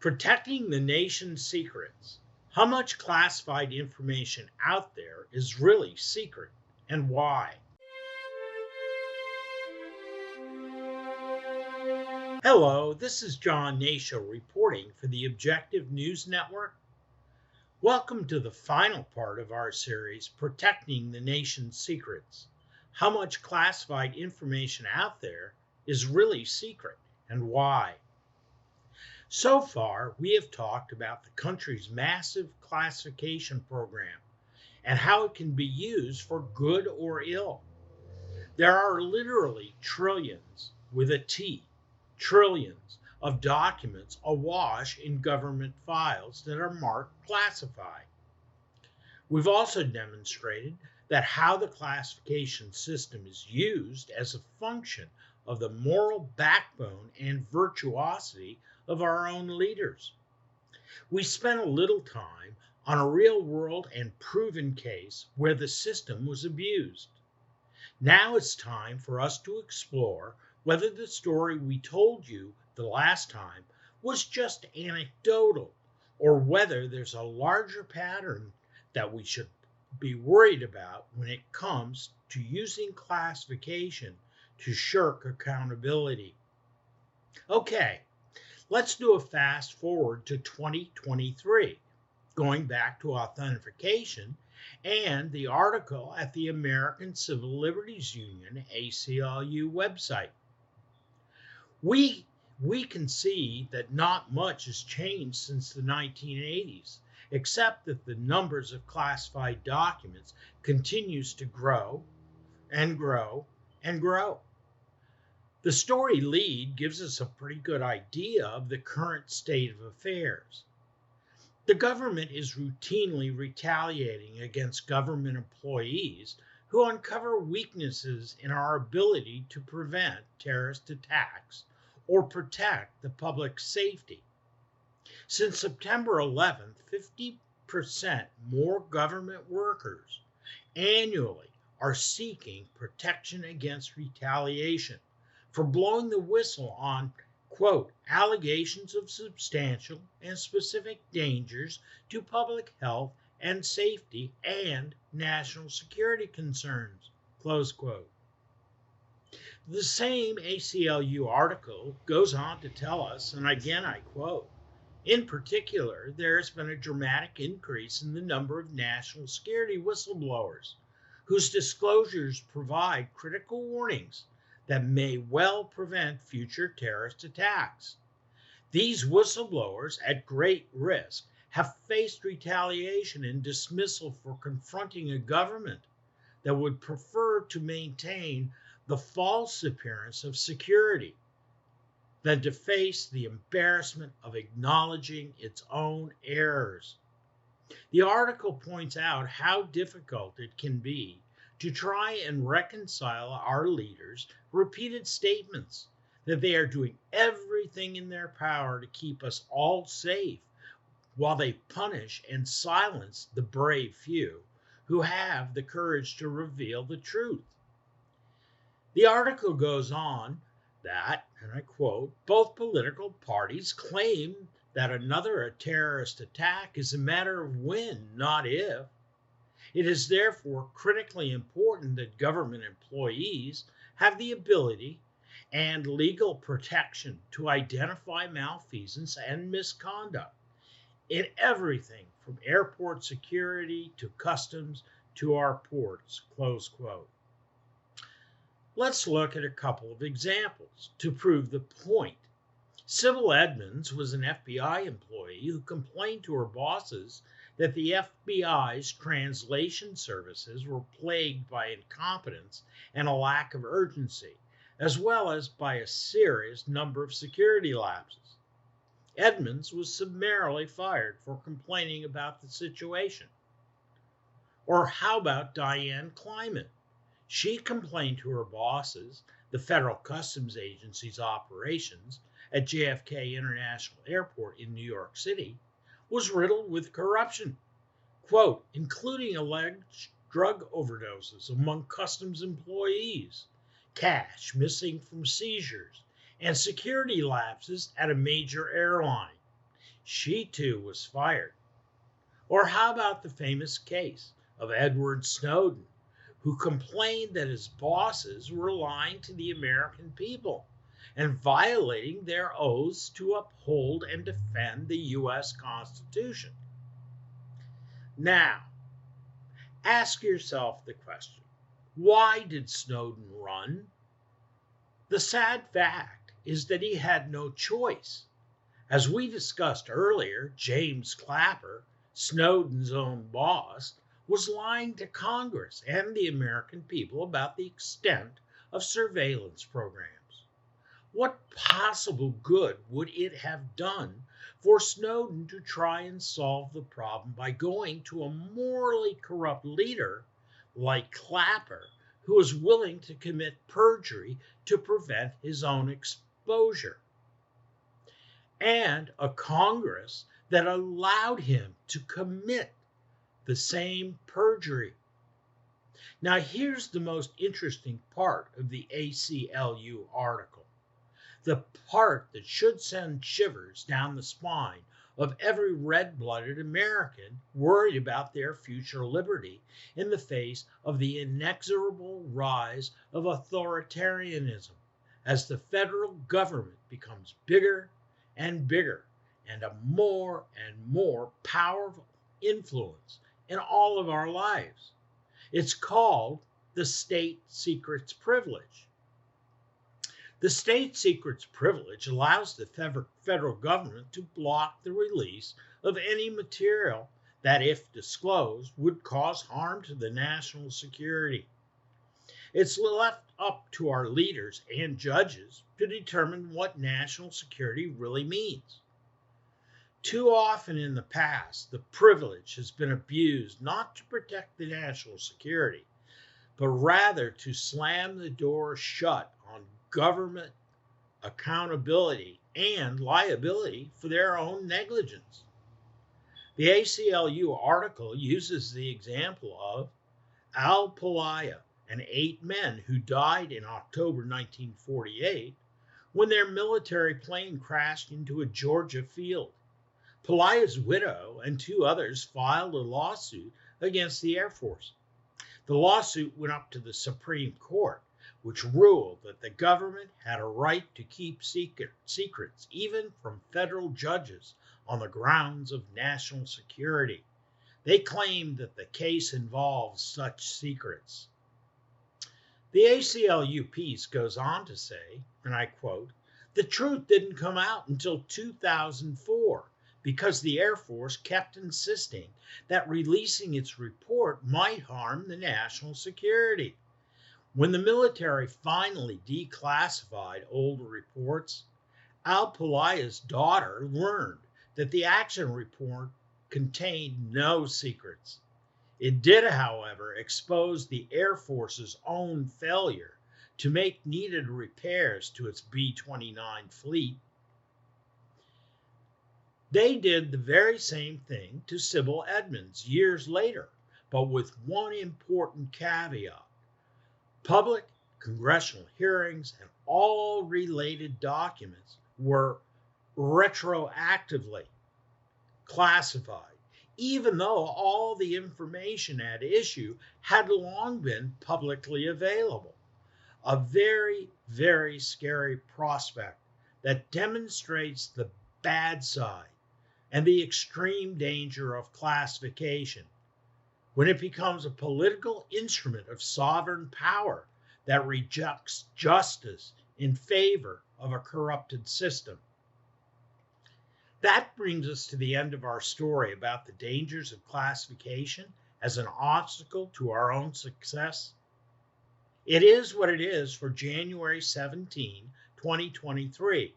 Protecting the nation's secrets. How much classified information out there is really secret and why? Hello, this is John Hnatio reporting for the Objective News Network. Welcome to the final part of our series, Protecting the Nation's Secrets. How much classified information out there is really secret and why? So far, we have talked about the country's massive classification program and how it can be used for good or ill. There are literally trillions, with a T, trillions of documents awash in government files that are marked classified. We've also demonstrated that how the classification system is used as a function of the moral backbone and virtuosity of our own leaders. We spent a little time on a real world and proven case where the system was abused. Now it's time for us to explore whether the story we told you the last time was just anecdotal or whether there's a larger pattern that we should be worried about when it comes to using classification to shirk accountability. Okay, let's do a fast forward to 2023, going back to authentication and the article at the American Civil Liberties Union, ACLU website. We can see that not much has changed since the 1980s, except that the numbers of classified documents continues to grow and grow and grow. The story lead gives us a pretty good idea of the current state of affairs. The government is routinely retaliating against government employees who uncover weaknesses in our ability to prevent terrorist attacks or protect the public safety. Since September 11th, 50% more government workers annually are seeking protection against retaliation for blowing the whistle on, quote, allegations of substantial and specific dangers to public health and safety and national security concerns, close quote. The same ACLU article goes on to tell us, and again I quote, in particular, there has been a dramatic increase in the number of national security whistleblowers whose disclosures provide critical warnings that may well prevent future terrorist attacks. These whistleblowers at great risk have faced retaliation and dismissal for confronting a government that would prefer to maintain the false appearance of security than to face the embarrassment of acknowledging its own errors. The article points out how difficult it can be to try and reconcile our leaders' repeated statements that they are doing everything in their power to keep us all safe while they punish and silence the brave few who have the courage to reveal the truth. The article goes on that, and I quote, both political parties claim that another terrorist attack is a matter of when, not if. It is therefore critically important that government employees have the ability and legal protection to identify malfeasance and misconduct in everything from airport security to customs to our ports, close quote. Let's look at a couple of examples to prove the point. Sybil Edmonds was an FBI employee who complained to her bosses that the FBI's translation services were plagued by incompetence and a lack of urgency, as well as by a serious number of security lapses. Edmonds was summarily fired for complaining about the situation. Or how about Diane Kleiman? She complained to her bosses, the Federal Customs Agency's operations at JFK International Airport in New York City was riddled with corruption, quote, including alleged drug overdoses among customs employees, cash missing from seizures, and security lapses at a major airline. she too was fired. Or how about the famous case of Edward Snowden, who complained that his bosses were lying to the American people and violating their oaths to uphold and defend the U.S. Constitution? Now, ask yourself the question, why did Snowden run? The sad fact is that he had no choice. As we discussed earlier, James Clapper, Snowden's own boss, was lying to Congress and the American people about the extent of surveillance programs. What possible good would it have done for Snowden to try and solve the problem by going to a morally corrupt leader like Clapper, who was willing to commit perjury to prevent his own exposure, and a Congress that allowed him to commit the same perjury? Now, here's the most interesting part of the ACLU article, the part that should send shivers down the spine of every red-blooded American worried about their future liberty in the face of the inexorable rise of authoritarianism as the federal government becomes bigger and bigger and a more and more powerful influence in all of our lives. It's called the state secrets privilege. The state secrets privilege allows the federal government to block the release of any material that, if disclosed, would cause harm to the national security. It's left up to our leaders and judges to determine what national security really means. Too often in the past, the privilege has been abused not to protect the national security, but rather to slam the door shut on government accountability and liability for their own negligence. The ACLU article uses the example of Al Palaia and 8 men who died in October 1948 when their military plane crashed into a Georgia field. Palaia's widow and 2 others filed a lawsuit against the Air Force. The lawsuit went up to the Supreme Court, which ruled that the government had a right to keep secrets, even from federal judges, on the grounds of national security. They claimed that the case involved such secrets. The ACLU piece goes on to say, and I quote, "The truth didn't come out until 2004 because the Air Force kept insisting that releasing its report might harm the national security. When the military finally declassified old reports, Al Palaia's daughter learned that the action report contained no secrets. It did, however, expose the Air Force's own failure to make needed repairs to its B-29 fleet. They did the very same thing to Sybil Edmonds years later, but with one important caveat. Public congressional hearings and all related documents were retroactively classified, even though all the information at issue had long been publicly available. A very, very scary prospect that demonstrates the bad side and the extreme danger of classification when it becomes a political instrument of sovereign power that rejects justice in favor of a corrupted system. That brings us to the end of our story about the dangers of classification as an obstacle to our own success. It is what it is for January 17, 2023.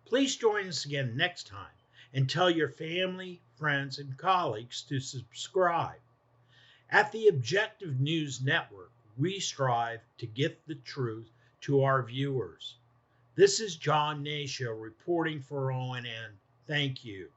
Please join us again next time and tell your family, friends, and colleagues to subscribe. At the Objective News Network, we strive to get the truth to our viewers. This is John Hnatio reporting for ONN. Thank you.